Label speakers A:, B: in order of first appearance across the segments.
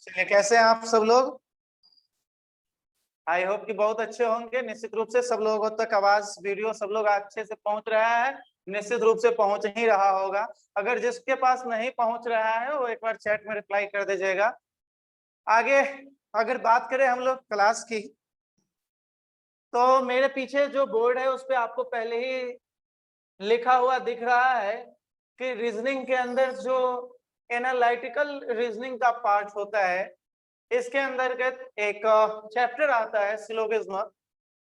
A: चलिए, कैसे हैं आप सब लोग? आई होप कि बहुत अच्छे होंगे। निश्चित रूप से सब लोगों तक आवाज वीडियो सब लोग अच्छे से पहुंच रहा है। निश्चित रूप से पहुंच ही रहा होगा। अगर जिसके पास नहीं पहुंच रहा है वो एक बार चैट में रिप्लाई कर दीजिएगा। आगे अगर बात करें हम लोग क्लास की, तो मेरे पीछे जो बोर्ड है उस पर आपको पहले ही लिखा हुआ दिख रहा है कि रीजनिंग के अंदर जो एनालिटिकल रीजनिंग का पार्ट होता है, इसके अंतर्गत एक चैप्टर आता है सिलोगिज्म।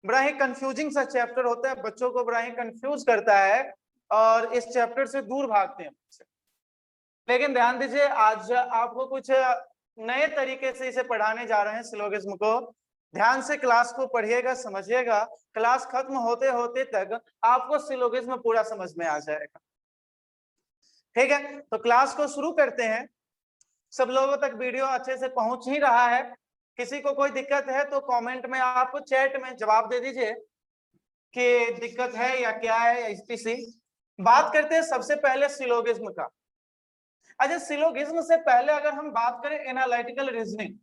A: बड़ा ही कंफ्यूजिंग सा चैप्टर होता है, बच्चों को बड़ा ही कंफ्यूज करता है और इस चैप्टर से दूर भागते हैं। लेकिन ध्यान दीजिए, आज आपको कुछ नए तरीके से इसे पढ़ाने जा रहे हैं सिलोगिज्म को। ध्यान से क्लास को पढ़िएगा, समझिएगा। क्लास खत्म होते होते तक आपको सिलोगिज्म पूरा समझ में आ जाएगा। ठीक है, तो क्लास को शुरू करते हैं। सब लोगों तक वीडियो अच्छे से पहुंच ही रहा है। किसी को कोई दिक्कत है तो कमेंट में आप चैट में जवाब दे दीजिए कि दिक्कत है या क्या है या इसी। बात करते हैं सबसे पहले सिलोगिज्म का। अच्छा, सिलोगिज्म से पहले अगर हम बात करें एनालिटिकल रीजनिंग,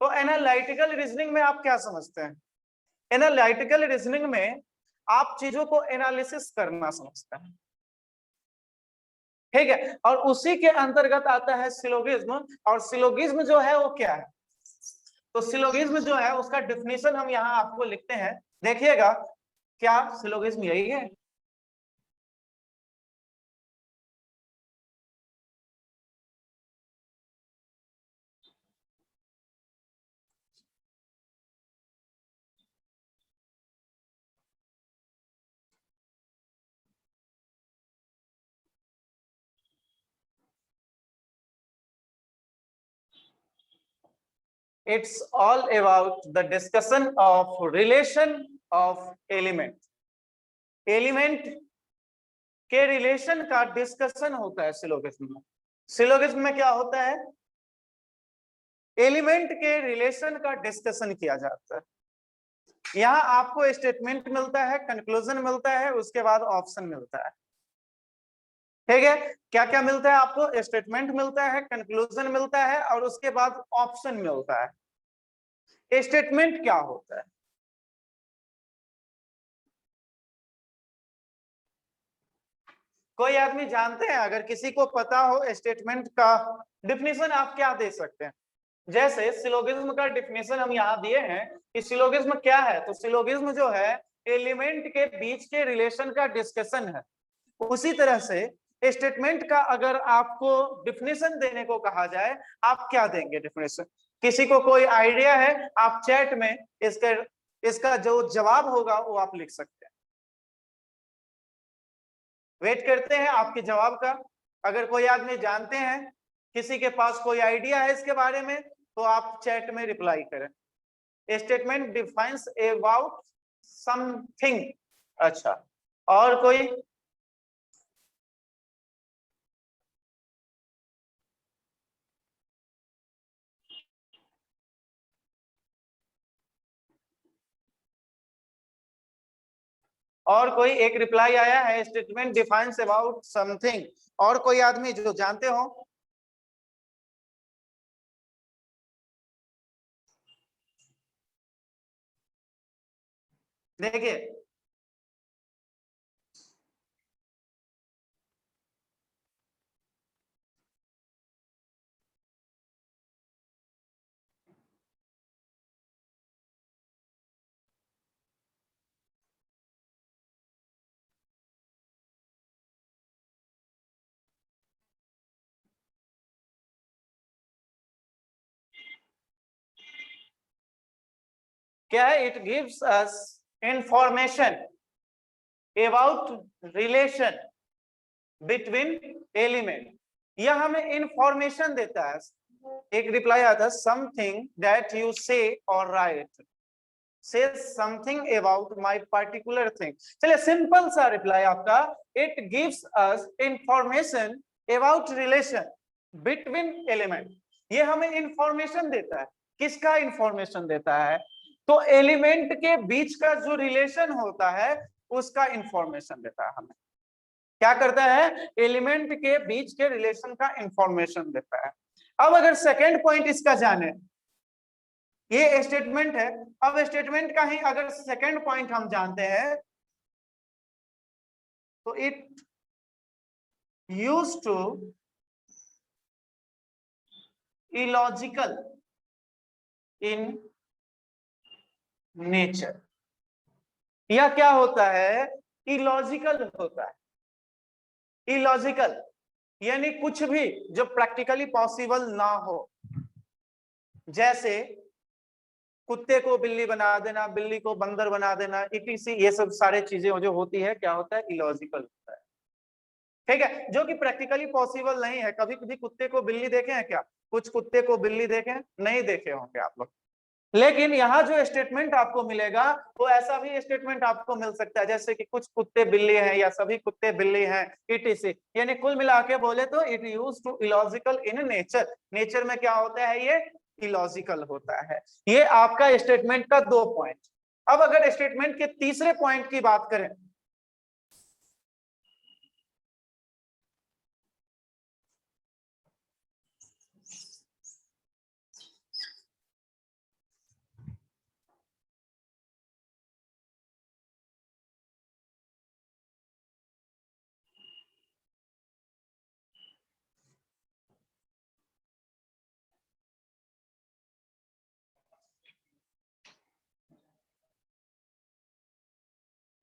A: तो एनालिटिकल रीजनिंग में आप क्या समझते हैं? एनालिटिकल रीजनिंग में आप चीजों को एनालिसिस करना समझते हैं। ठीक है, और उसी के अंतर्गत आता है सिलोगिज्म। और सिलोगिज्म जो है वो क्या है? तो सिलोगिज्म जो है उसका डिफिनेशन हम यहाँ आपको लिखते हैं, देखिएगा। क्या सिलोगिज्म यही है? It's all about the discussion of relation of element. Element के रिलेशन का डिस्कशन होता है सिलोगिज्म में। सिलोगिज्म में क्या होता है? एलिमेंट के रिलेशन का डिस्कशन किया जाता है। यहाँ आपको स्टेटमेंट मिलता है, कंक्लूजन मिलता है, उसके बाद ऑप्शन मिलता है। ठीक है, क्या क्या मिलता है आपको? स्टेटमेंट मिलता है, कंक्लूजन मिलता है और उसके बाद ऑप्शन मिलता है। स्टेटमेंट क्या होता है? कोई आदमी जानते हैं? अगर किसी को पता हो स्टेटमेंट का डिफिनेशन आप क्या दे सकते हैं? जैसे सिलोगिज्म का डिफिनेशन हम यहाँ दिए हैं कि सिलोगिज्म क्या है। तो सिलोगिज्म जो है एलिमेंट के बीच के रिलेशन का डिस्कशन है। उसी तरह से स्टेटमेंट का अगर आपको डिफिनेशन देने को कहा जाए, आप क्या देंगे डिफिनेशन? किसी को कोई आइडिया है? आप चैट में इसका जो जवाब होगा वो आप लिख सकते हैं। वेट करते हैं आपके जवाब का। अगर कोई आदमी जानते हैं, किसी के पास कोई आइडिया है इसके बारे में, तो आप चैट में रिप्लाई करें। Statement defines about something. अच्छा, और कोई? और कोई? एक रिप्लाई आया है, स्टेटमेंट डिफाइंस अबाउट समथिंग। और कोई आदमी जो जानते हो? देखिए, क्या है? It gives us information about relation between element. यह हमें इंफॉर्मेशन देता है। एक रिप्लाई आता है, समथिंग दैट यू से और right says something about my particular thing। चलिए, सिंपल सा रिप्लाई आपका, it gives us information about relation between element। ये हमें इंफॉर्मेशन देता है। किसका इंफॉर्मेशन देता है? तो एलिमेंट के बीच का जो रिलेशन होता है उसका इंफॉर्मेशन देता है हमें। क्या करता है? एलिमेंट के बीच के रिलेशन का इंफॉर्मेशन देता है। अब अगर सेकेंड पॉइंट इसका जाने, ये स्टेटमेंट है, अब स्टेटमेंट का ही अगर सेकेंड पॉइंट हम जानते हैं तो it use to illogical in nature. या क्या होता है, इलॉजिकल होता है। इलॉजिकल यानी कुछ भी जो प्रैक्टिकली पॉसिबल ना हो, जैसे कुत्ते को बिल्ली बना देना, बिल्ली को बंदर बना देना, इटीसी, ये सब सारे चीजें जो होती है क्या होता है, इलॉजिकल होता है। ठीक है, जो कि प्रैक्टिकली पॉसिबल नहीं है। कभी कभी कुत्ते को बिल्ली देखे हैं क्या? कुछ कुत्ते को बिल्ली देखे नहीं देखे होंगे आप लोग। लेकिन यहाँ जो स्टेटमेंट आपको मिलेगा वो ऐसा भी स्टेटमेंट आपको मिल सकता है जैसे कि कुछ कुत्ते बिल्ली हैं या सभी कुत्ते बिल्ली हैं, इटीसी। यानी कुल मिला के बोले तो it use to illogical in nature. Nature में क्या होता है, ये इलॉजिकल होता है। ये आपका स्टेटमेंट का 2 पॉइंट। अब अगर स्टेटमेंट के तीसरे पॉइंट की बात करें,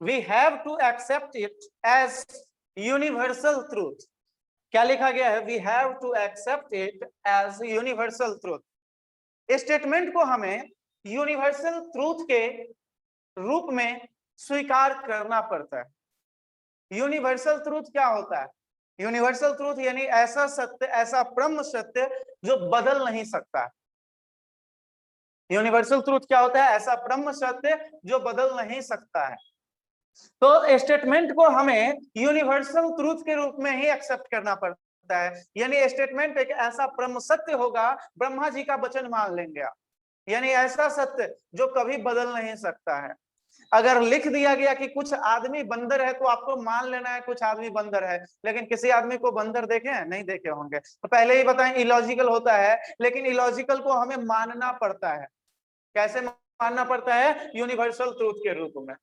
A: we have to accept it as universal truth. क्या लिखा गया है, we have to accept it as universal truth. Statement को हमें यूनिवर्सल ट्रूथ के रूप में स्वीकार करना पड़ता है। यूनिवर्सल ट्रूथ क्या होता है, यूनिवर्सल ट्रूथ यानी ऐसा सत्य, ऐसा ब्रह्म सत्य जो बदल नहीं सकता। यूनिवर्सल ट्रूथ क्या होता है, ऐसा ब्रह्म सत्य जो बदल नहीं सकता है। तो स्टेटमेंट को हमें यूनिवर्सल ट्रूथ के रूप में ही एक्सेप्ट करना पड़ता है। यानी स्टेटमेंट एक ऐसा ब्रह्म सत्य होगा, ब्रह्मा जी का वचन मान लेंगे आप, यानी ऐसा सत्य जो कभी बदल नहीं सकता है। अगर लिख दिया गया कि कुछ आदमी बंदर है तो आपको मान लेना है कुछ आदमी बंदर है, लेकिन किसी आदमी को बंदर देखे हैं, नहीं देखे होंगे। तो पहले ही बताएं इलॉजिकल होता है, लेकिन इलॉजिकल को हमें मानना पड़ता है। कैसे मानना पड़ता है, यूनिवर्सल ट्रूथ के रूप में।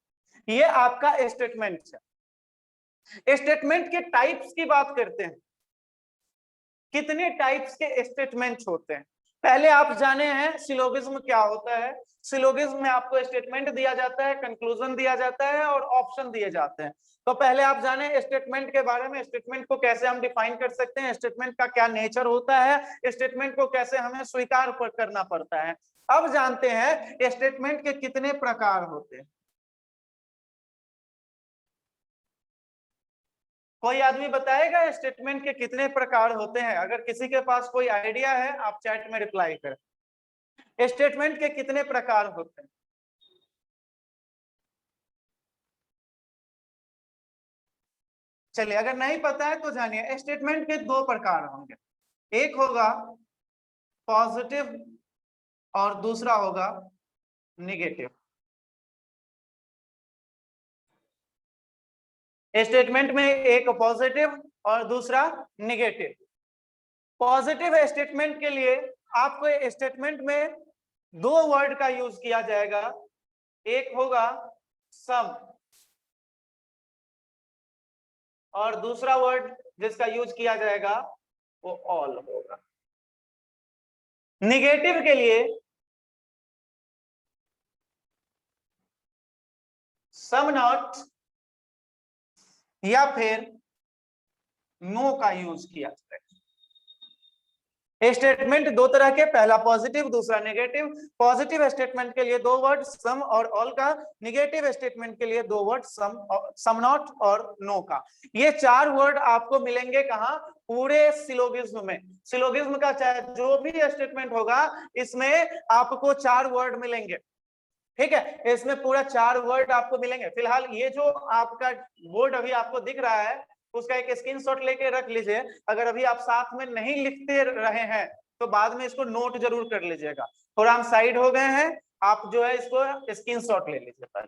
A: ये आपका स्टेटमेंट है। स्टेटमेंट के टाइप्स की बात करते हैं, कितने टाइप्स के स्टेटमेंट होते हैं। पहले आप जाने हैं सिलोगिज्म क्या होता है। सिलोगिज्म में आपको स्टेटमेंट दिया जाता है, कंक्लूजन दिया जाता है और ऑप्शन दिए जाते हैं। तो पहले आप जाने स्टेटमेंट के बारे में, स्टेटमेंट को कैसे हम डिफाइन कर सकते हैं, स्टेटमेंट का क्या नेचर होता है, स्टेटमेंट को कैसे हमें स्वीकार करना पड़ता है। अब जानते हैं स्टेटमेंट के कितने प्रकार होते हैं। कोई आदमी बताएगा स्टेटमेंट के कितने प्रकार होते हैं? अगर किसी के पास कोई आइडिया है आप चैट में रिप्लाई करें। स्टेटमेंट के कितने प्रकार होते हैं? चलिए, अगर नहीं पता है तो जानिए, स्टेटमेंट के 2 प्रकार होंगे। एक होगा पॉजिटिव और दूसरा होगा निगेटिव। स्टेटमेंट में एक पॉजिटिव और दूसरा निगेटिव। पॉजिटिव स्टेटमेंट के लिए आपको स्टेटमेंट में 2 वर्ड का यूज किया जाएगा। एक होगा सम और दूसरा वर्ड जिसका यूज किया जाएगा वो ऑल होगा। निगेटिव के लिए सम नॉट या फिर नो का यूज किया जाएगा। स्टेटमेंट 2 तरह के, पहला पॉजिटिव दूसरा नेगेटिव। पॉजिटिव स्टेटमेंट के लिए 2 वर्ड सम और ऑल का, निगेटिव स्टेटमेंट के लिए 2 वर्ड सम नॉट और नो का। ये 4 वर्ड आपको मिलेंगे कहां, पूरे सिलोगिज्म में। सिलोगिज्म का चाहे जो भी स्टेटमेंट होगा इसमें आपको 4 वर्ड मिलेंगे। ठीक है, इसमें पूरा 4 वर्ड आपको मिलेंगे। फिलहाल ये जो आपका बोर्ड अभी आपको दिख रहा है उसका एक स्क्रीनशॉट लेके रख लीजिए। अगर अभी आप साथ में नहीं लिखते रहे हैं तो बाद में इसको नोट जरूर कर लीजिएगा। थोड़ा हम साइड हो गए हैं, आप जो है इसको स्क्रीनशॉट ले लीजिए पहले।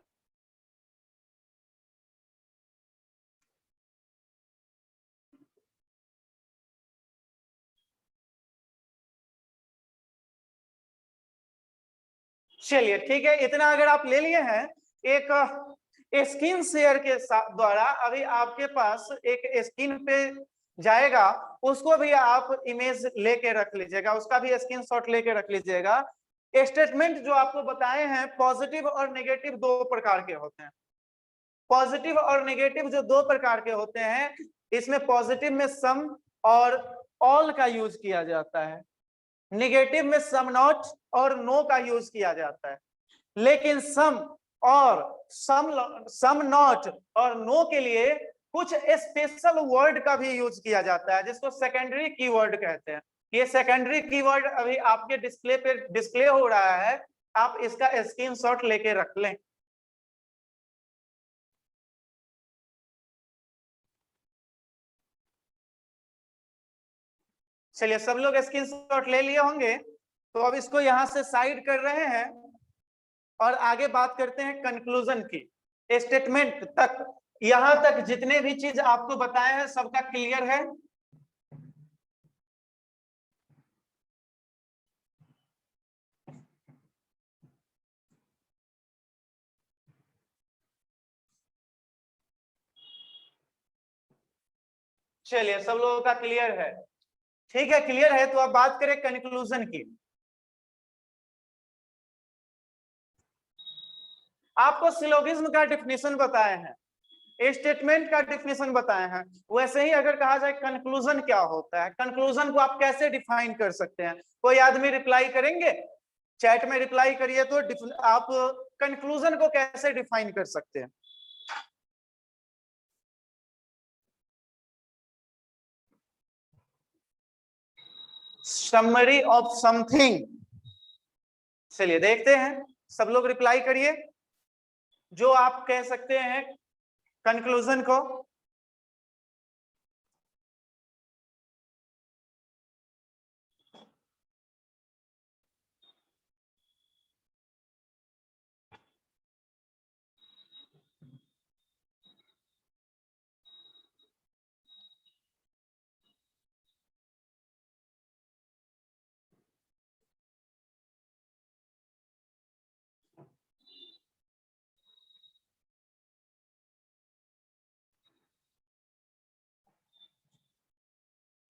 A: चलिए ठीक है, इतना अगर आप ले लिए हैं, एक स्क्रीन शेयर के द्वारा अभी आपके पास एक स्क्रीन पे जाएगा, उसको भी आप इमेज लेके रख लीजिएगा, उसका भी स्क्रीनशॉट लेके रख लीजिएगा। स्टेटमेंट जो आपको बताए हैं पॉजिटिव और नेगेटिव दो प्रकार के होते हैं। पॉजिटिव और नेगेटिव जो दो प्रकार के होते हैं, इसमें पॉजिटिव में सम और ऑल का यूज किया जाता है, नेगेटिव में सम नॉट और नो का यूज किया जाता है। लेकिन सम और सम नॉट और नो के लिए कुछ स्पेशल वर्ड का भी यूज किया जाता है, जिसको सेकेंडरी कीवर्ड कहते हैं। ये सेकेंडरी कीवर्ड अभी आपके डिस्प्ले पे डिस्प्ले हो रहा है, आप इसका स्क्रीनशॉट लेके रख लें। चलिए, सब लोग स्क्रीनशॉट ले लिए होंगे, तो अब इसको यहां से साइड कर रहे हैं और आगे बात करते हैं कंक्लूजन की। स्टेटमेंट तक, यहां तक जितने भी चीज आपको बताए हैं सबका क्लियर है? चलिए, सब लोगों का क्लियर है? ठीक है, क्लियर है तो अब बात करें कंक्लूजन की। आपको सिलोगिज्म का डिफिनेशन बताए हैं, स्टेटमेंट का डिफिनेशन बताए हैं, वैसे ही अगर कहा जाए कंक्लूजन क्या होता है, कंक्लूजन को आप कैसे डिफाइन कर सकते हैं? कोई आदमी रिप्लाई करेंगे, चैट में रिप्लाई करिए, तो आप कंक्लूजन को कैसे डिफाइन कर सकते हैं? Summary of something. चलिए देखते हैं, सब लोग रिप्लाई करिए जो आप कह सकते हैं कंक्लूजन को।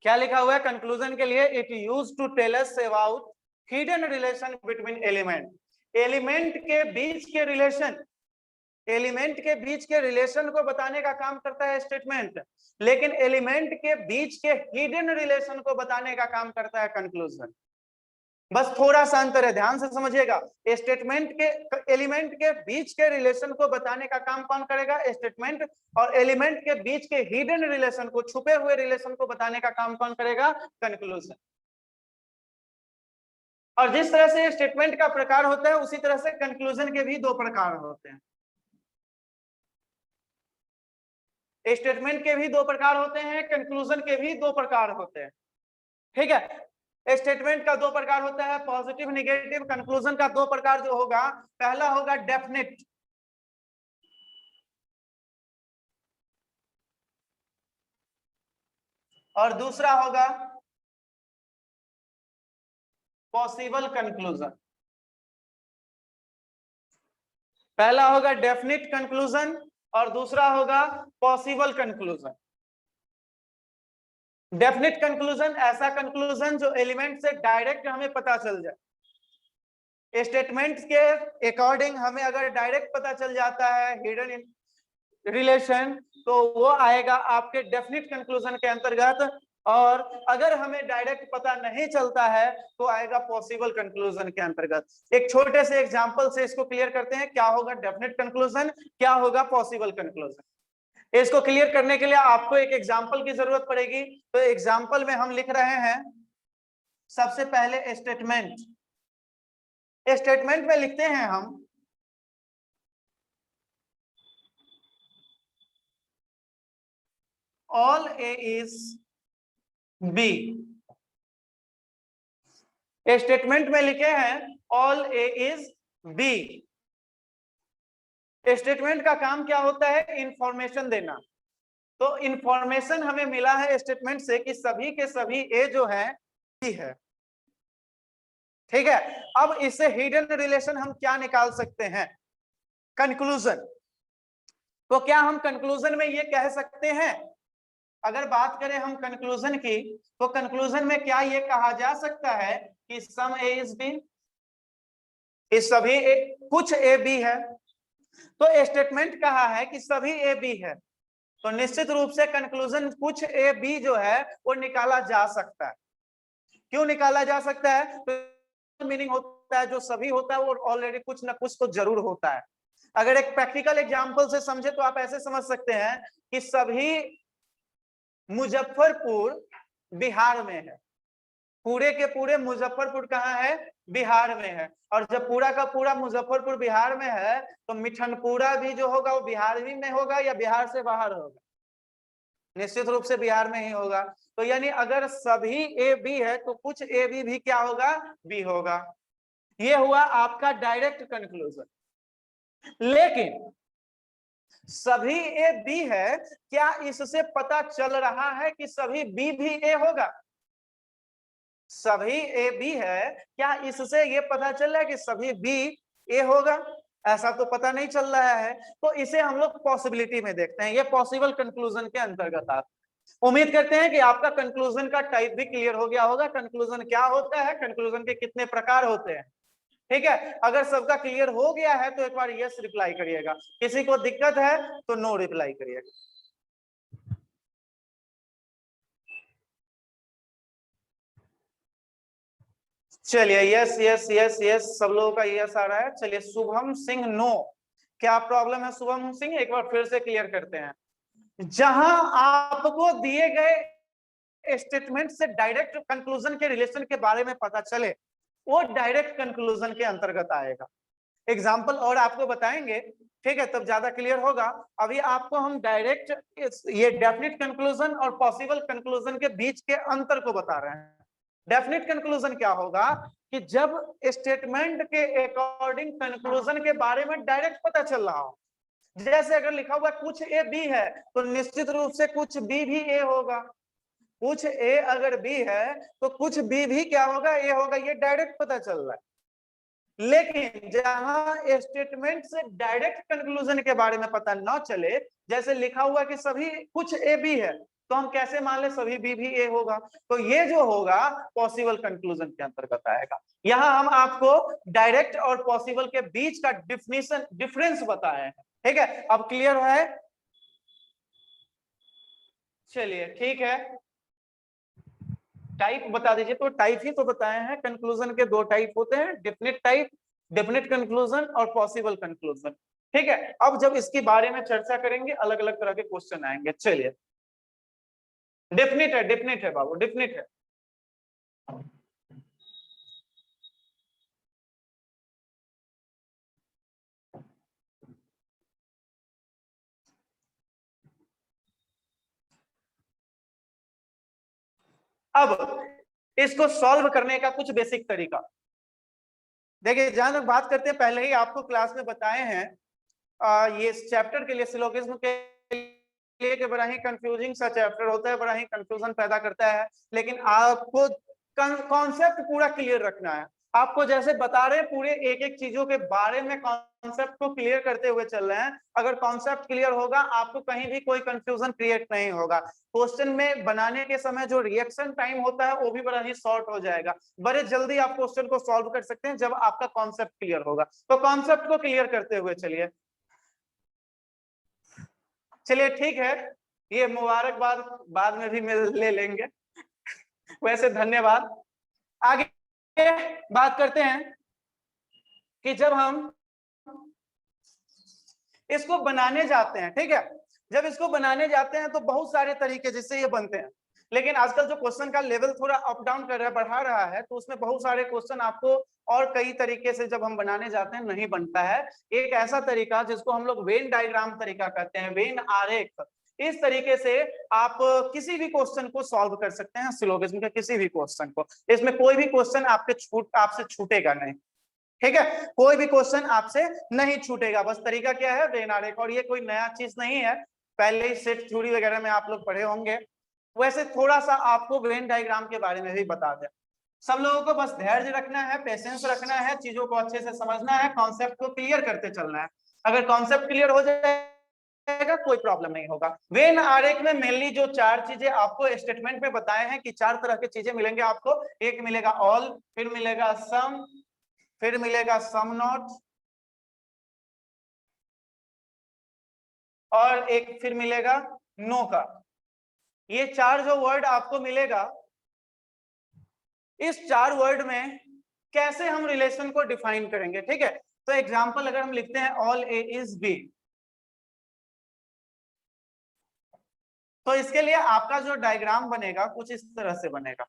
A: क्या लिखा हुआ है कंक्लूजन के लिए? It use to tell us about hidden relation between element. Element के बीच के रिलेशन, एलिमेंट के बीच के रिलेशन को बताने का काम करता है स्टेटमेंट, लेकिन एलिमेंट के बीच के हिडन रिलेशन को बताने का काम करता है कंक्लूजन। बस थोड़ा सा अंतर है, ध्यान से समझिएगा। स्टेटमेंट के एलिमेंट के बीच के रिलेशन को बताने का काम कौन करेगा? स्टेटमेंट। और एलिमेंट के बीच के हिडन रिलेशन को, छुपे हुए रिलेशन को बताने का काम कौन करेगा? कंक्लूजन। और जिस तरह से स्टेटमेंट का प्रकार होता है, उसी तरह से कंक्लूजन के भी दो प्रकार होते हैं। स्टेटमेंट के भी दो प्रकार होते हैं, कंक्लूजन के भी दो प्रकार होते हैं। ठीक है, स्टेटमेंट का दो प्रकार होता है, पॉजिटिव नेगेटिव। कंक्लूजन का दो प्रकार जो होगा, पहला होगा डेफिनेट, और दूसरा होगा पॉसिबल कंक्लूजन। पहला होगा डेफिनेट कंक्लूजन और दूसरा होगा पॉसिबल कंक्लूजन। डेफिनेट कंक्लूजन ऐसा कंक्लूजन जो एलिमेंट से डायरेक्ट हमें पता चल जाए। स्टेटमेंट के अकॉर्डिंग हमें अगर डायरेक्ट पता चल जाता है हिडन रिलेशन, तो वो आएगा आपके डेफिनेट कंक्लूजन के अंतर्गत। और अगर हमें डायरेक्ट पता नहीं चलता है तो आएगा पॉसिबल कंक्लूजन के अंतर्गत। एक छोटे से एग्जांपल से इसको क्लियर करते हैं, क्या होगा डेफिनेट कंक्लूजन, क्या होगा पॉसिबल कंक्लूजन। इसको क्लियर करने के लिए आपको एक एग्जांपल की जरूरत पड़ेगी। तो एग्जांपल में हम लिख रहे हैं सबसे पहले स्टेटमेंट। स्टेटमेंट में लिखते हैं हम all A is B. Statement में लिखे हैं all A is B. Statement का काम क्या होता है? इंफॉर्मेशन देना। तो इंफॉर्मेशन हमें मिला है स्टेटमेंट से कि सभी के सभी ए जो है बी है। ठीक है, अब इससे हिडन रिलेशन हम क्या निकाल सकते हैं, कंक्लूजन। तो क्या हम कंक्लूजन में ये कह सकते हैं, अगर बात करें हम कंक्लूजन की, तो कंक्लूजन में क्या ये कहा जा सकता है कि सम ए इज बी, इस सभी कुछ ए बी है। तो स्टेटमेंट कहा है कि सभी ए बी है, तो निश्चित रूप से कंक्लूजन कुछ ए बी जो है वो निकाला जा सकता है। क्यों निकाला जा सकता है, तो मीनिंग होता है जो सभी होता है वो ऑलरेडी कुछ ना कुछ तो जरूर होता है। अगर एक प्रैक्टिकल एग्जांपल से समझे तो आप ऐसे समझ सकते हैं कि सभी मुजफ्फरपुर बिहार में है, पूरे के पूरे मुजफ्फरपुर कहाँ है, बिहार में है। और जब पूरा का पूरा मुजफ्फरपुर बिहार में है तो मिठनपुरा भी जो होगा वो बिहार ही में होगा या बिहार से बाहर होगा, निश्चित रूप से बिहार में ही होगा। तो यानी अगर सभी ए बी है तो कुछ ए बी भी क्या होगा, बी होगा। ये हुआ आपका डायरेक्ट कंक्लूजन। लेकिन सभी ए बी है, क्या इससे पता चल रहा है कि सभी बी भी ए होगा, सभी ए बी है, क्या इससे ये पता चल रहा है कि सभी बी ए होगा, ऐसा तो पता नहीं चल रहा है। तो इसे हम लोग पॉसिबिलिटी में देखते हैं, ये पॉसिबल कंक्लूजन के अंतर्गत आता है। उम्मीद करते हैं कि आपका कंक्लूजन का टाइप भी क्लियर हो गया होगा, कंक्लूजन क्या होता है, कंक्लूजन के कितने प्रकार होते हैं। ठीक है, अगर सबका क्लियर हो गया है तो एक बार यस रिप्लाई करिएगा, किसी को दिक्कत है तो नो रिप्लाई करिएगा। चलिए यस यस यस यस, सब लोगों का यस आ रहा है। चलिए शुभम सिंह नो, क्या प्रॉब्लम है शुभम सिंह, एक बार फिर से क्लियर करते हैं। जहां आपको दिए गए स्टेटमेंट से डायरेक्ट कंक्लूजन के रिलेशन के बारे में पता चले वो डायरेक्ट कंक्लूजन के अंतर्गत आएगा। एग्जाम्पल और आपको बताएंगे, ठीक है, तब ज्यादा क्लियर होगा। अभी आपको हम डायरेक्ट ये डेफिनेट कंक्लूजन और पॉसिबल कंक्लूजन के बीच के अंतर को बता रहे हैं। डेफिनेट कंक्लूजन क्या होगा कि जब स्टेटमेंट के अकॉर्डिंग कंक्लूजन के बारे में डायरेक्ट पता चल रहा हो, जैसे अगर लिखा हुआ कुछ ए बी है तो निश्चित रूप से कुछ बी भी ए होगा, कुछ ए अगर बी है तो कुछ बी भी क्या होगा, ए होगा, ये डायरेक्ट पता चल रहा है। लेकिन जहां स्टेटमेंट से डायरेक्ट कंक्लूजन के बारे में पता न चले, जैसे लिखा हुआ कि सभी कुछ ए बी है, तो हम कैसे मान ले सभी बी भी ए होगा, तो ये जो होगा पॉसिबल कंक्लूजन के अंतर्गत आएगा। यहां हम आपको डायरेक्ट और पॉसिबल के बीच का डिफरेंस बताए हैं। ठीक है, अब क्लियर है। चलिए ठीक है, टाइप बता दीजिए। तो टाइप ही तो बताए हैं, कंक्लूजन के दो टाइप होते हैं, डेफिनेट टाइप, डेफिनेट कंक्लूजन और पॉसिबल कंक्लूजन। ठीक है, अब जब इसके बारे में चर्चा करेंगे अलग अलग तरह के क्वेश्चन आएंगे। चलिए डेफिनेट है बाबू, डेफिनेट है। अब इसको सॉल्व करने का कुछ बेसिक तरीका देखिए, जहां तक बात करते हैं, पहले ही आपको क्लास में बताए हैं, ये चैप्टर के लिए सिलोगिज्म के लिए कि बड़ा ही कंफ्यूजिंग सा चैप्टर होता है, बड़ा ही कंफ्यूजन पैदा करता है। लेकिन आपको कॉन्सेप्ट पूरा क्लियर रखना है। आपको जैसे बता रहे हैं पूरे एक एक चीजों के बारे में कॉन्सेप्ट को क्लियर करते हुए चल रहे हैं। अगर कॉन्सेप्ट क्लियर होगा आपको कहीं भी कोई कंफ्यूजन क्रिएट नहीं होगा। क्वेश्चन में बनाने के समय जो रिएक्शन टाइम होता है वो भी बड़ा ही शॉर्ट हो जाएगा। बड़े जल्दी आप क्वेश्चन को सॉल्व कर सकते हैं जब आपका कॉन्सेप्ट क्लियर होगा। तो कॉन्सेप्ट को क्लियर करते हुए चलिए। चलिए ठीक है, ये मुबारकबाद बाद में भी ले लेंगे, वैसे धन्यवाद। आगे बात करते हैं कि जब हम इसको बनाने जाते हैं, ठीक है, जब इसको बनाने जाते हैं तो बहुत सारे तरीके जिससे ये बनते हैं। लेकिन आजकल जो क्वेश्चन का लेवल थोड़ा अप डाउन कर रहा है, बढ़ा रहा है, तो उसमें बहुत सारे क्वेश्चन आपको और कई तरीके से जब हम बनाने जाते हैं नहीं बनता है। एक ऐसा तरीका जिसको हम लोग वेन डायग्राम तरीका कहते हैं, वेन आरेख, इस तरीके से आप किसी भी क्वेश्चन को सॉल्व कर सकते हैं, सिलोगिज्म के किसी भी क्वेश्चन को। इसमें कोई भी क्वेश्चन आपसे छूटेगा नहीं। ठीक है, कोई भी क्वेश्चन आपसे नहीं छूटेगा। बस तरीका क्या है, वेन आरेख। और ये कोई नया चीज नहीं है, पहले ही सेट थ्योरी वगैरह में आप लोग पढ़े होंगे। वैसे थोड़ा सा आपको वेन डायग्राम के बारे में भी बता दें। सब लोगों को बस धैर्य रखना है, पेशेंस रखना है, चीजों को अच्छे से समझना है, कॉन्सेप्ट को क्लियर करते चलना है। अगर कॉन्सेप्ट क्लियर हो जाएगा कोई प्रॉब्लम नहीं होगा। वेन आरेख में मेनली जो 4 चीजें आपको स्टेटमेंट में बताए हैं कि 4 तरह की चीजें मिलेंगे आपको। एक मिलेगा ऑल, फिर मिलेगा सम, फिर मिलेगा सम नॉट, और एक फिर मिलेगा नो का। ये 4 जो वर्ड आपको मिलेगा, इस 4 वर्ड में कैसे हम रिलेशन को डिफाइन करेंगे, ठीक है। तो एग्जांपल अगर हम लिखते हैं ऑल ए इज बी, तो इसके लिए आपका जो डायग्राम बनेगा कुछ इस तरह से बनेगा।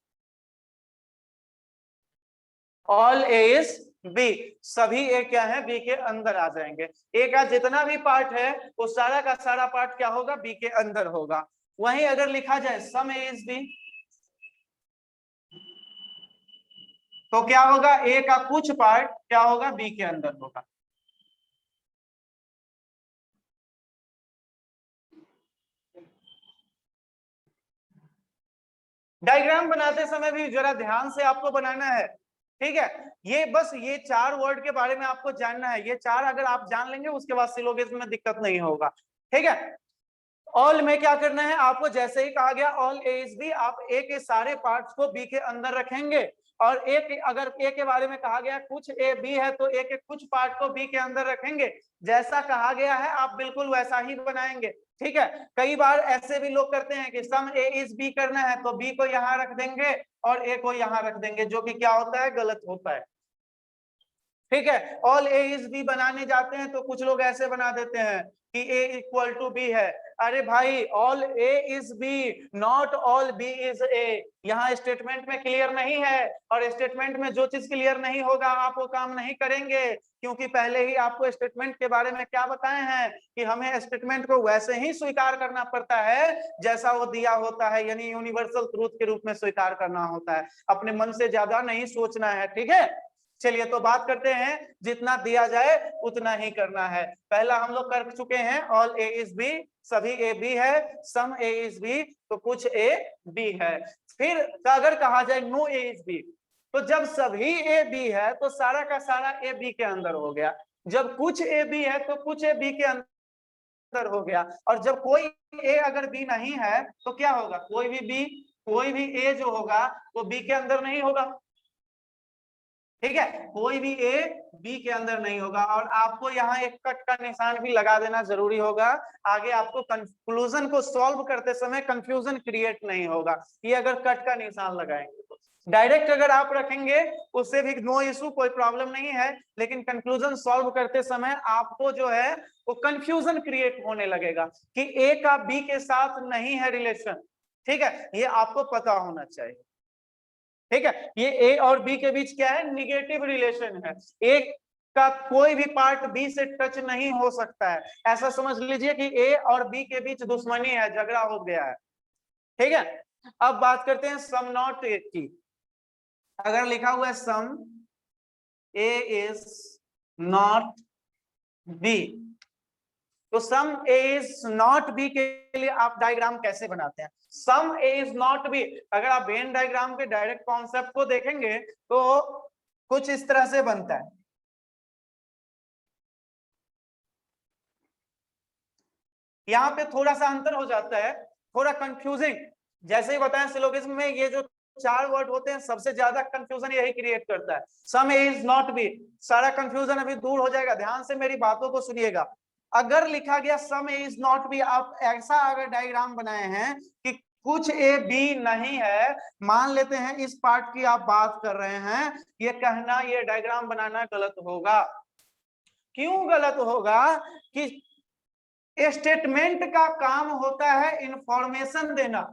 A: ऑल ए इज बी, सभी ए क्या है, बी के अंदर आ जाएंगे। ए का जितना भी पार्ट है वो सारा का सारा पार्ट क्या होगा, बी के अंदर होगा। वहीं अगर लिखा जाए सम ए इज बी, तो क्या होगा, ए का कुछ पार्ट क्या होगा, बी के अंदर होगा। डायग्राम बनाते समय भी जरा ध्यान से आपको बनाना है, ठीक है। ये बस ये 4 वर्ड के बारे में आपको जानना है। ये 4 अगर आप जान लेंगे उसके बाद सिलोगिज्म में दिक्कत नहीं होगा, ठीक है। ऑल में क्या करना है आपको, जैसे ही कहा गया ऑल ए इज बी, आप ए के सारे पार्ट्स को बी के अंदर रखेंगे। और ए अगर ए के बारे में कहा गया कुछ ए बी है तो ए के कुछ पार्ट को बी के अंदर रखेंगे। जैसा कहा गया है आप बिल्कुल वैसा ही बनाएंगे, ठीक है। कई बार ऐसे भी लोग करते हैं कि सम ए इज बी करना है तो बी को यहाँ रख देंगे और ए को यहाँ रख देंगे, जो कि क्या होता है, गलत होता है, ठीक है। ऑल ए इज बी बनाने जाते हैं तो कुछ लोग ऐसे बना देते हैं कि ए इक्वल टू बी है। अरे भाई, all A is B, not all B is A. यहाँ स्टेटमेंट में क्लियर नहीं है, और स्टेटमेंट में जो चीज क्लियर नहीं होगा आप वो काम नहीं करेंगे, क्योंकि पहले ही आपको स्टेटमेंट के बारे में क्या बताए हैं कि हमें स्टेटमेंट को वैसे ही स्वीकार करना पड़ता है जैसा वो दिया होता है, यानी यूनिवर्सल ट्रूथ के रूप में स्वीकार करना होता है, अपने मन से ज्यादा नहीं सोचना है, ठीक है। चलिए तो बात करते हैं, जितना दिया जाए उतना ही करना है। पहला हम लोग कर चुके हैं ऑल ए इज बी, सभी ए बी है, सम ए इज बी, तो कुछ ए बी है। फिर अगर कहा जाए नो ए इज बी, तो जब सभी ए बी है तो सारा का सारा ए बी के अंदर हो गया। जब कुछ ए बी है तो कुछ ए बी के अंदर हो गया। और जब कोई ए अगर बी नहीं है तो क्या होगा, कोई भी ए जो होगा वो बी के अंदर नहीं होगा, ठीक है। कोई भी ए बी के अंदर नहीं होगा। और आपको यहाँ एक कट का निशान भी लगा देना जरूरी होगा, आगे आपको कंक्लूजन को सॉल्व करते समय कंफ्यूजन क्रिएट नहीं होगा। ये अगर कट का निशान लगाएंगे तो डायरेक्ट अगर आप रखेंगे उससे भी नो इशू, कोई प्रॉब्लम नहीं है, लेकिन कंक्लूजन सॉल्व करते समय आपको जो है वो कंफ्यूजन क्रिएट होने लगेगा कि ए का बी के साथ नहीं है रिलेशन, ठीक है। ये आपको पता होना चाहिए, ठीक है। ये ए और बी के बीच क्या है, निगेटिव रिलेशन है। ए का कोई भी पार्ट बी से टच नहीं हो सकता है। ऐसा समझ लीजिए कि ए और बी के बीच दुश्मनी है, झगड़ा हो गया है, ठीक है। अब बात करते हैं सम नॉट ए की। अगर लिखा हुआ है सम ए इज नॉट बी, तो सम ए इज नॉट बी के लिए आप डायग्राम कैसे बनाते हैं। सम ए इज नॉट बी, अगर आप वेन डायग्राम के डायरेक्ट कॉन्सेप्ट को देखेंगे तो कुछ इस तरह से बनता है। यहाँ पे थोड़ा सा अंतर हो जाता है, थोड़ा कंफ्यूजिंग। जैसे ही बताएं सिलोगिज्म में ये जो 4 वर्ड होते हैं सबसे ज्यादा कंफ्यूजन यही क्रिएट करता है। सम ए इज नॉट बी, सारा कंफ्यूजन अभी दूर हो जाएगा, ध्यान से मेरी बातों को सुनिएगा। अगर लिखा गया सम ए इज नॉट बी, आप ऐसा अगर डायग्राम बनाए हैं कि कुछ ए बी नहीं है, मान लेते हैं इस पार्ट की आप बात कर रहे हैं, ये कहना, ये डायग्राम बनाना गलत होगा। क्यों गलत होगा, कि स्टेटमेंट का काम होता है इंफॉर्मेशन देना।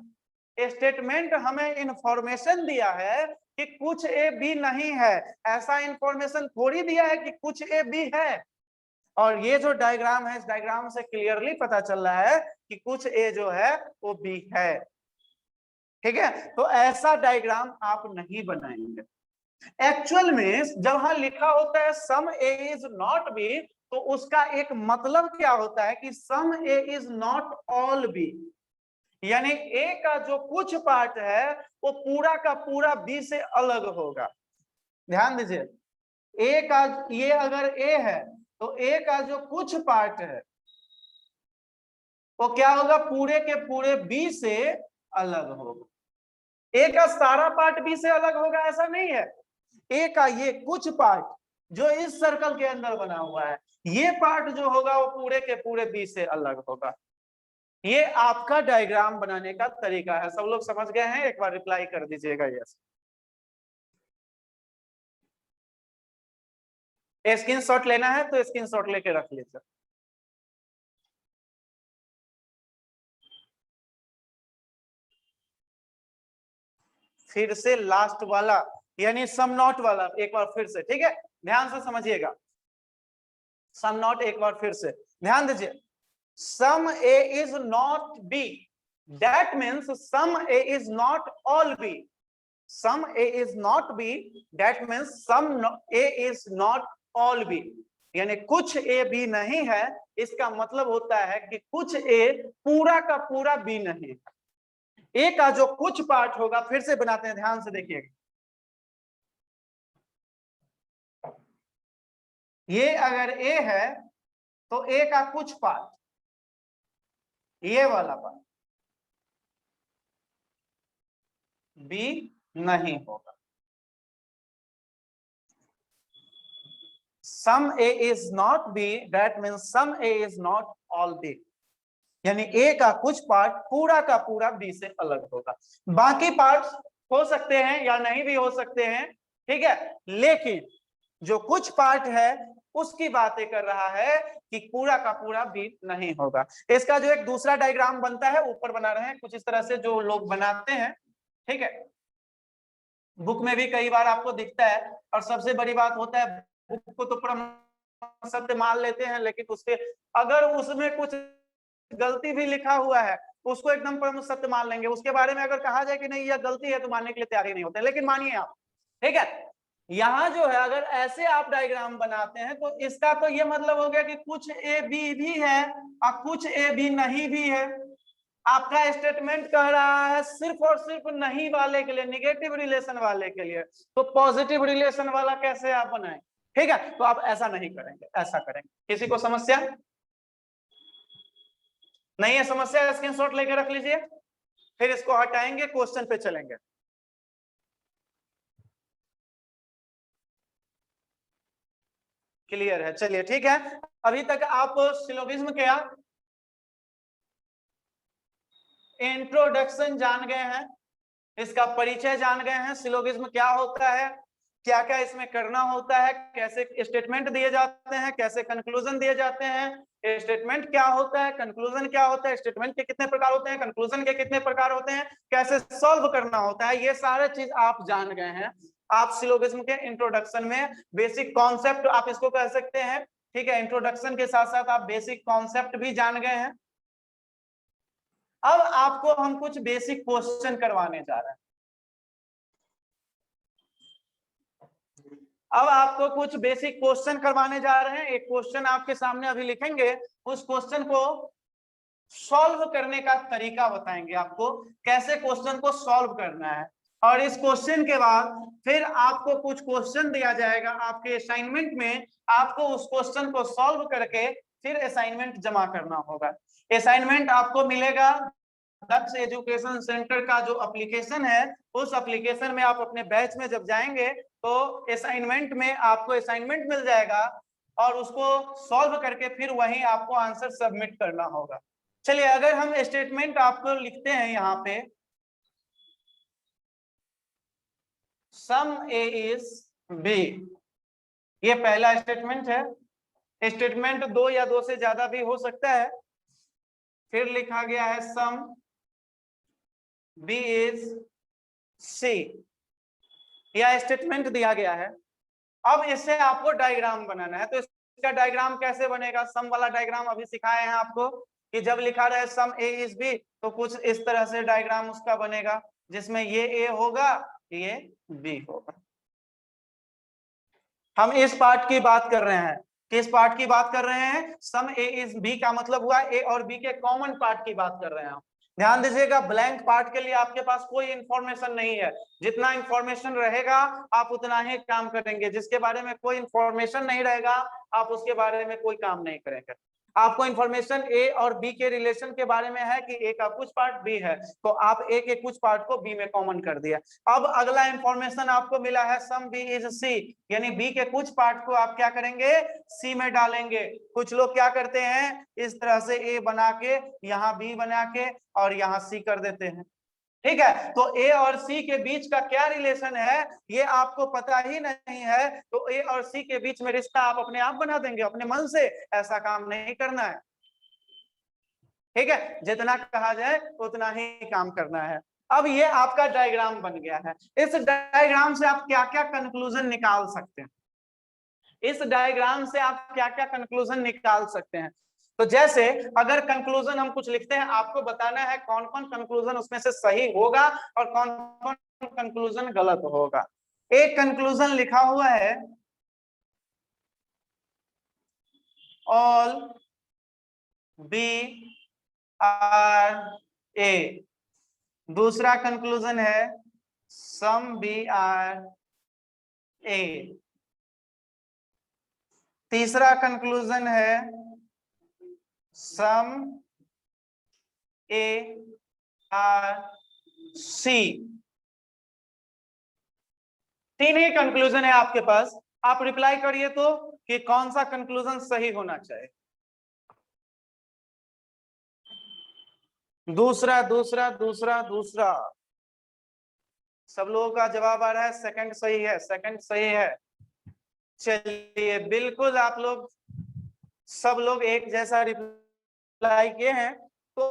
A: स्टेटमेंट हमें इंफॉर्मेशन दिया है कि कुछ ए बी नहीं है, ऐसा इंफॉर्मेशन थोड़ी दिया है कि कुछ ए बी है। और ये जो डायग्राम है, इस डायग्राम से क्लियरली पता चल रहा है कि कुछ ए जो है वो बी है, ठीक है। तो ऐसा डायग्राम आप नहीं बनाएंगे। एक्चुअल में जब वहां लिखा होता है सम ए इज नॉट बी, तो उसका एक मतलब क्या होता है कि सम A is not all B, यानी ए का जो कुछ पार्ट है वो पूरा का पूरा बी से अलग होगा। ध्यान दीजिए, ए का ये अगर ए है तो ए का जो कुछ पार्ट है वो क्या होगा, पूरे के पूरे बी से अलग होगा। ए का सारा पार्ट बी से अलग होगा ऐसा नहीं है, ए का ये कुछ पार्ट जो इस सर्कल के अंदर बना हुआ है, ये पार्ट जो होगा वो पूरे के पूरे बी से अलग होगा। ये आपका डायग्राम बनाने का तरीका है। सब लोग समझ गए हैं? एक बार रिप्लाई कर दीजिएगा यस। स्क्रीनशॉट लेना है तो स्क्रीनशॉट लेके रख लीजिए। फिर से लास्ट वाला यानी सम नॉट वाला एक बार फिर से, ठीक है, ध्यान से समझिएगा। सम नॉट एक बार फिर से ध्यान दीजिए। Some A is not B, that means some A is not all B. Some A is not B, that means some A is not all B. यानी कुछ ए बी नहीं है, इसका मतलब होता है कि कुछ ए पूरा का पूरा बी नहीं है। ए का जो कुछ पार्ट होगा, फिर से बनाते हैं, ध्यान से देखिएगा। ये अगर ए है तो ए का कुछ पार्ट, ये वाला पार्ट बी नहीं होगा। Some A is not B, that means some A is not all B. यानी ए का कुछ पार्ट पूरा का पूरा बी से अलग होगा। बाकी पार्ट्स हो सकते हैं या नहीं भी हो सकते हैं, ठीक है, लेकिन जो कुछ पार्ट है उसकी बातें कर रहा है कि पूरा का पूरा बी नहीं होगा। इसका जो एक दूसरा डायग्राम बनता है, ऊपर बना रहे हैं कुछ इस तरह से जो लोग बनाते हैं, ठीक है, बुक में भी कई बार आपको दिखता है। और सबसे बड़ी बात होता है, बुक को तो पूरा सत्य मान लेते हैं, लेकिन उसके अगर उसमें कुछ गलती भी लिखा हुआ है उसको एकदम परम सत्य मान लेंगे। उसके बारे में अगर कहा जाए कि नहीं यह गलती है तो मानने के लिए तैयार ही नहीं होते। लेकिन मानिए आप, ठीक है, यहाँ जो है अगर ऐसे आप डायग्राम बनाते हैं तो इसका तो ये मतलब हो गया कि कुछ ए बी भी है और कुछ ए बी नहीं भी है। आपका स्टेटमेंट कह रहा है सिर्फ और सिर्फ नहीं वाले के लिए, निगेटिव रिलेशन वाले के लिए, तो पॉजिटिव रिलेशन वाला कैसे आप बनाएं? ठीक है, तो आप ऐसा नहीं करेंगे, ऐसा करेंगे। किसी को समस्या नहीं है? समस्या स्क्रीनशॉट लेके रख लीजिए, फिर इसको हटाएंगे, क्वेश्चन पे चलेंगे। क्लियर है? चलिए ठीक है। अभी तक आप सिलोगिज्म क्या इंट्रोडक्शन जान गए हैं, इसका परिचय जान गए हैं, सिलोगिज्म क्या होता है, क्या क्या इसमें करना होता है, कैसे स्टेटमेंट दिए जाते हैं, कैसे कंक्लूजन दिए जाते हैं, स्टेटमेंट क्या होता है, कंक्लूजन क्या होता है, स्टेटमेंट के कितने प्रकार होते हैं, कंक्लूजन के कितने प्रकार होते हैं, कैसे सॉल्व करना होता है, ये सारे चीज आप जान गए हैं। आप सिलोगिज्म के इंट्रोडक्शन में बेसिक कॉन्सेप्ट आप इसको कह सकते हैं, ठीक है, इंट्रोडक्शन के साथ साथ आप बेसिक कॉन्सेप्ट भी जान गए हैं। अब आपको हम कुछ बेसिक क्वेश्चन करवाने जा रहे हैं। अब आपको कुछ बेसिक क्वेश्चन करवाने जा रहे हैं। एक क्वेश्चन आपके सामने अभी लिखेंगे, उस क्वेश्चन को सॉल्व करने का तरीका बताएंगे आपको, कैसे क्वेश्चन को सॉल्व करना है। और इस क्वेश्चन के बाद फिर आपको कुछ क्वेश्चन दिया जाएगा आपके असाइनमेंट में, आपको उस क्वेश्चन को सॉल्व करके फिर असाइनमेंट जमा करना होगा। असाइनमेंट आपको मिलेगा दक्ष एजुकेशन सेंटर का जो एप्लीकेशन है, उस एप्लीकेशन में आप अपने बैच में जब जाएंगे तो असाइनमेंट में आपको असाइनमेंट मिल जाएगा और उसको सॉल्व करके फिर वहीं आपको आंसर सबमिट करना होगा। चलिए, अगर हम स्टेटमेंट आपको लिखते हैं यहाँ पे, सम ए इज बी, ये पहला स्टेटमेंट है। स्टेटमेंट दो या दो से ज्यादा भी हो सकता है। फिर लिखा गया है सम बी इज सी, यह स्टेटमेंट दिया गया है। अब इससे आपको डायग्राम बनाना है, तो इसका डायग्राम कैसे बनेगा? सम वाला डायग्राम अभी सिखाए हैं आपको कि जब लिखा रहे सम ए इज बी तो कुछ इस तरह से डायग्राम उसका बनेगा, जिसमें ये ए होगा, ये बी होगा। हम इस पार्ट की बात कर रहे हैं, किस पार्ट की बात कर रहे हैं? सम ए इज बी का मतलब हुआ ए और बी के कॉमन पार्ट की बात कर रहे हैं। ध्यान दीजिएगा, ब्लैंक पार्ट के लिए आपके पास कोई इंफॉर्मेशन नहीं है। जितना इंफॉर्मेशन रहेगा आप उतना ही काम करेंगे, जिसके बारे में कोई इंफॉर्मेशन नहीं रहेगा आप उसके बारे में कोई काम नहीं करेंगे। आपको इंफॉर्मेशन ए और बी के रिलेशन के बारे में है कि ए का कुछ पार्ट बी है, तो आप ए के कुछ पार्ट को बी में कॉमन कर दिया। अब अगला इंफॉर्मेशन आपको मिला है सम बी इज सी, यानी बी के कुछ पार्ट को आप क्या करेंगे, सी में डालेंगे। कुछ लोग क्या करते हैं, इस तरह से ए बना के यहाँ बी बना के और यहाँ सी कर देते हैं। ठीक है, तो ए और सी के बीच का क्या रिलेशन है ये आपको पता ही नहीं है, तो ए और सी के बीच में रिश्ता आप अपने आप बना देंगे अपने मन से, ऐसा काम नहीं करना है। ठीक है, जितना कहा जाए उतना ही काम करना है। अब ये आपका डायग्राम बन गया है। इस डायग्राम से आप क्या क्या कंक्लूजन निकाल सकते हैं, इस डायग्राम से आप क्या क्या कंक्लूजन निकाल सकते हैं। तो जैसे अगर कंक्लूजन हम कुछ लिखते हैं, आपको बताना है कौन कौन कंक्लूजन उसमें से सही होगा और कौन कौन कंक्लूजन गलत होगा। एक कंक्लूजन लिखा हुआ है ऑल बी आर ए, दूसरा कंक्लूजन है सम बी आर ए, तीसरा कंक्लूजन है सम ए आर सी। तीन ही कंक्लूजन है आपके पास, आप रिप्लाई करिए तो कि कौन सा कंक्लूजन सही होना चाहिए। दूसरा दूसरा दूसरा दूसरा, सब लोगों का जवाब आ रहा है सेकंड सही है, सेकंड सही है। चलिए बिल्कुल आप लोग सब लोग एक जैसा रिप्लाई किए हैं, तो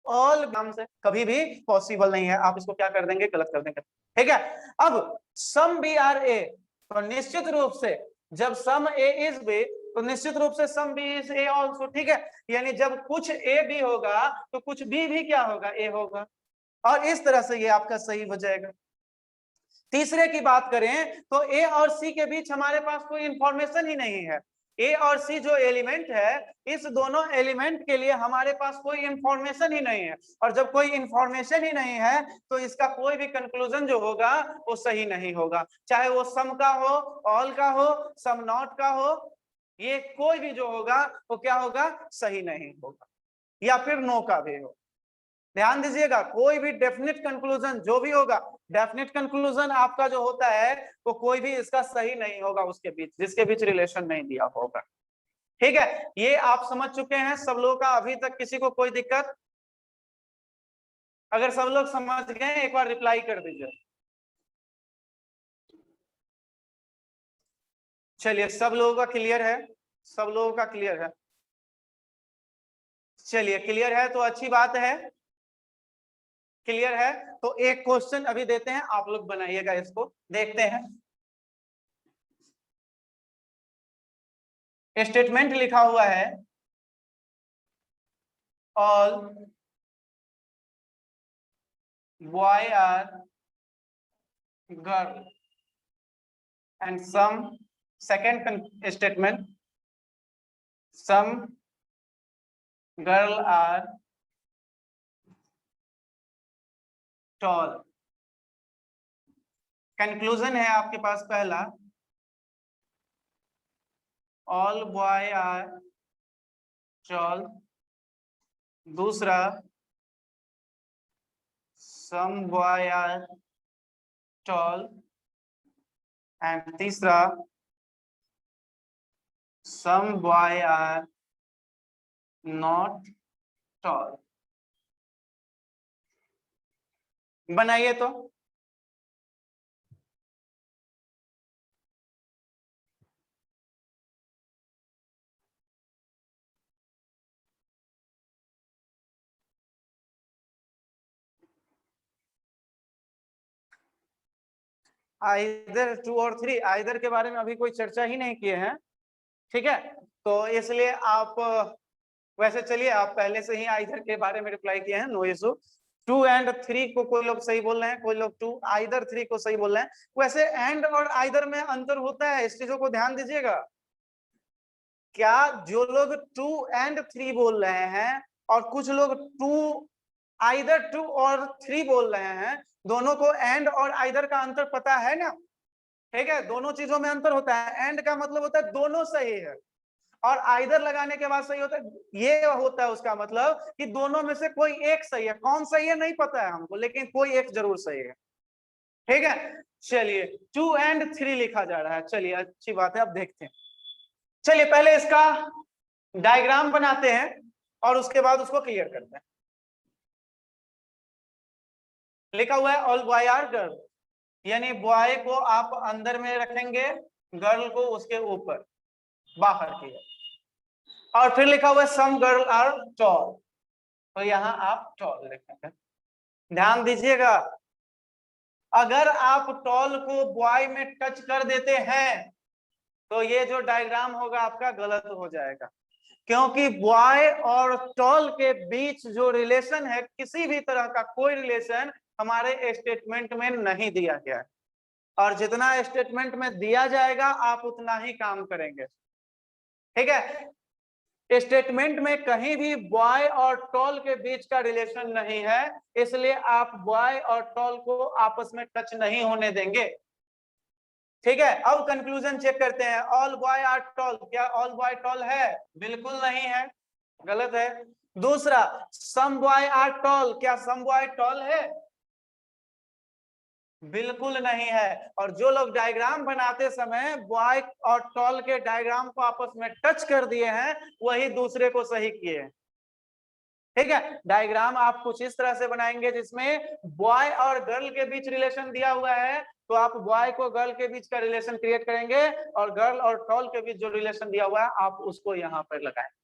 A: ऑल नाम से कभी भी पॉसिबल नहीं है, आप इसको क्या कर देंगे, गलत कर देंगे। ठीक है, अब सम बी आर ए, तो निश्चित रूप से जब सम ए इज बी तो निश्चित रूप से some B is A also. ठीक है, यानी जब कुछ ए बी होगा तो कुछ बी भी क्या होगा, ए होगा, और इस तरह से ये आपका सही हो जाएगा। तीसरे की बात करें तो ए और सी के बीच हमारे पास कोई इंफॉर्मेशन ही नहीं है। ए और सी जो एलिमेंट है, इस दोनों एलिमेंट के लिए हमारे पास कोई इंफॉर्मेशन ही नहीं है, और जब कोई इंफॉर्मेशन ही नहीं है तो इसका कोई भी कंक्लूजन जो होगा वो सही नहीं होगा, चाहे वो सम का हो, ऑल का हो, सम नॉट का हो, ये कोई भी जो होगा वो क्या होगा, सही नहीं होगा, या फिर नो का भी हो। ध्यान दीजिएगा, कोई भी डेफिनेट कंक्लूजन जो भी होगा, डेफिनेट कंक्लूजन आपका जो होता है वो कोई भी इसका सही नहीं होगा उसके बीच, जिसके बीच रिलेशन नहीं दिया होगा। ठीक है, ये आप समझ चुके हैं सब लोगों का, अभी तक किसी को कोई दिक्कत? अगर सब लोग समझ गए एक बार रिप्लाई कर दीजिए। चलिए सब लोगों का क्लियर है, सब लोगों का क्लियर है। चलिए क्लियर है तो अच्छी बात है, क्लियर है तो एक क्वेश्चन अभी देते हैं, आप लोग बनाइएगा, इसको देखते हैं। स्टेटमेंट लिखा हुआ है all boy are girl and some, second statement some girl are tall. Conclusion है आपके पास पहला ऑल बॉय आर टॉल, दूसरा some boy are tall, and तीसरा some boy are not tall. बनाइए तो। आइदर 2 और 3, आइदर के बारे में अभी कोई चर्चा ही नहीं किए हैं। ठीक है, तो इसलिए आप वैसे चलिए, आप पहले से ही आइदर के बारे में रिप्लाई किए हैं, नो इशू। 2 एंड 3 को कोई लोग सही बोल रहे हैं, कोई लोग 2 आइदर 3 को सही बोल रहे हैं। वैसे एंड और आइदर में अंतर होता है, इस चीजों को ध्यान दीजिएगा। क्या जो लोग 2 and 3 बोल रहे हैं और कुछ लोग 2 आइदर 2 और 3 बोल रहे हैं, दोनों को एंड और आइदर का अंतर पता है ना? ठीक है, दोनों चीजों में अंतर होता है। एंड का मतलब होता है दोनों सही है, और आइदर लगाने के बाद सही होता है, ये होता है उसका मतलब कि दोनों में से कोई एक सही है। कौन सही है नहीं पता है हमको, लेकिन कोई एक जरूर सही है। ठीक है, चलिए 2 and 3 लिखा जा रहा है। चलिए अच्छी बात है, अब देखते हैं। चलिए पहले इसका डायग्राम बनाते हैं और उसके बाद उसको क्लियर करते हैं। लिखा हुआ है ऑल बॉय आर गर्ल, यानी बॉय को आप अंदर में रखेंगे, गर्ल को उसके ऊपर बाहर की ओर। और फिर लिखा हुआ है सम गर्ल आर टॉल, तो यहाँ आप टॉल लिखेंगे। ध्यान दीजिएगा, अगर आप टॉल को बॉय में टच कर देते हैं तो ये जो डायग्राम होगा आपका गलत हो जाएगा, क्योंकि बॉय और टॉल के बीच जो रिलेशन है, किसी भी तरह का कोई रिलेशन हमारे स्टेटमेंट में नहीं दिया गया है, और जितना स्टेटमेंट में दिया जाएगा आप उतना ही काम करेंगे। ठीक है, स्टेटमेंट में कहीं भी बॉय और टॉल के बीच का रिलेशन नहीं है, इसलिए आप बॉय और टॉल को आपस में टच नहीं होने देंगे। ठीक है, अब कंक्लूजन चेक करते हैं। ऑल बॉय आर टॉल, क्या ऑल बॉय टॉल है? बिल्कुल नहीं है, गलत है। दूसरा, सम बॉय आर टॉल, क्या सम बॉय टॉल है? बिल्कुल नहीं है। और जो लोग डायग्राम बनाते समय बॉय और टॉल के डायग्राम को आपस में टच कर दिए हैं, वही दूसरे को सही किए हैं। ठीक है, डायग्राम आप कुछ इस तरह से बनाएंगे जिसमें बॉय और गर्ल के बीच रिलेशन दिया हुआ है, तो आप बॉय को गर्ल के बीच का रिलेशन क्रिएट करेंगे, और गर्ल और टॉल के बीच जो रिलेशन दिया हुआ है आप उसको यहाँ पर लगाएंगे।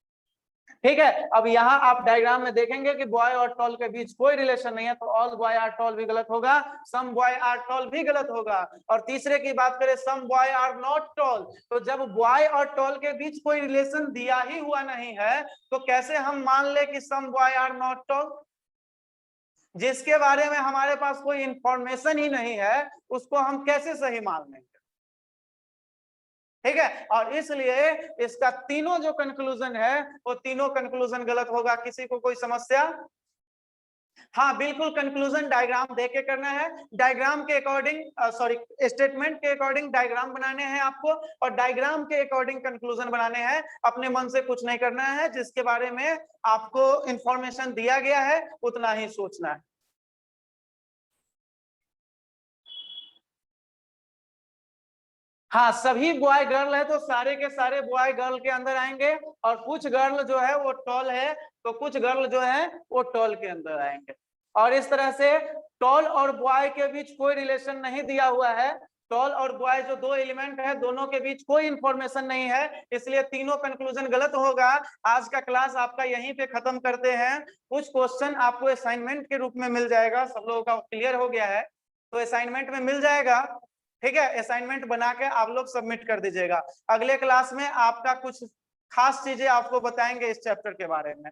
A: ठीक है, अब यहाँ आप डायग्राम में देखेंगे कि बॉय और टॉल के बीच कोई रिलेशन नहीं है, तो ऑल बॉय आर टॉल भी गलत होगा, सम बॉय आर टॉल भी गलत होगा। और तीसरे की बात करें, सम बॉय आर नॉट टॉल, तो जब बॉय और टॉल के बीच कोई रिलेशन दिया ही हुआ नहीं है, तो कैसे हम मान ले कि सम बॉय आर नॉट टॉल? जिसके बारे में हमारे पास कोई इंफॉर्मेशन ही नहीं है, उसको हम कैसे सही मान लेंगे? ठीक है, और इसलिए इसका तीनों जो कंक्लूजन है वो तीनों कंक्लूजन गलत होगा। किसी को कोई समस्या? हाँ बिल्कुल, कंक्लूजन डायग्राम देख के करना है। डायग्राम के अकॉर्डिंग, सॉरी, स्टेटमेंट के अकॉर्डिंग डायग्राम बनाने हैं आपको, और डायग्राम के अकॉर्डिंग कंक्लूजन बनाने हैं। अपने मन से कुछ नहीं करना है, जिसके बारे में आपको इंफॉर्मेशन दिया गया है उतना ही सोचना है। हाँ, सभी बॉय गर्ल है तो सारे के सारे बॉय गर्ल के अंदर आएंगे, और कुछ गर्ल जो है वो टॉल है तो कुछ गर्ल जो है वो टॉल के अंदर आएंगे। और इस तरह से टॉल और बॉय के बीच कोई रिलेशन नहीं दिया हुआ है। टॉल और बॉय जो दो एलिमेंट है, दोनों के बीच कोई इंफॉर्मेशन नहीं है, इसलिए तीनों कंक्लूजन गलत होगा। आज का क्लास आपका यहीं पे खत्म करते हैं। कुछ क्वेश्चन आपको असाइनमेंट के रूप में मिल जाएगा, सब लोगों का क्लियर हो गया है तो असाइनमेंट में मिल जाएगा। ठीक है, असाइनमेंट बना के आप लोग सबमिट कर दीजिएगा। अगले क्लास में आपका कुछ खास चीजें आपको बताएंगे इस चैप्टर के बारे में।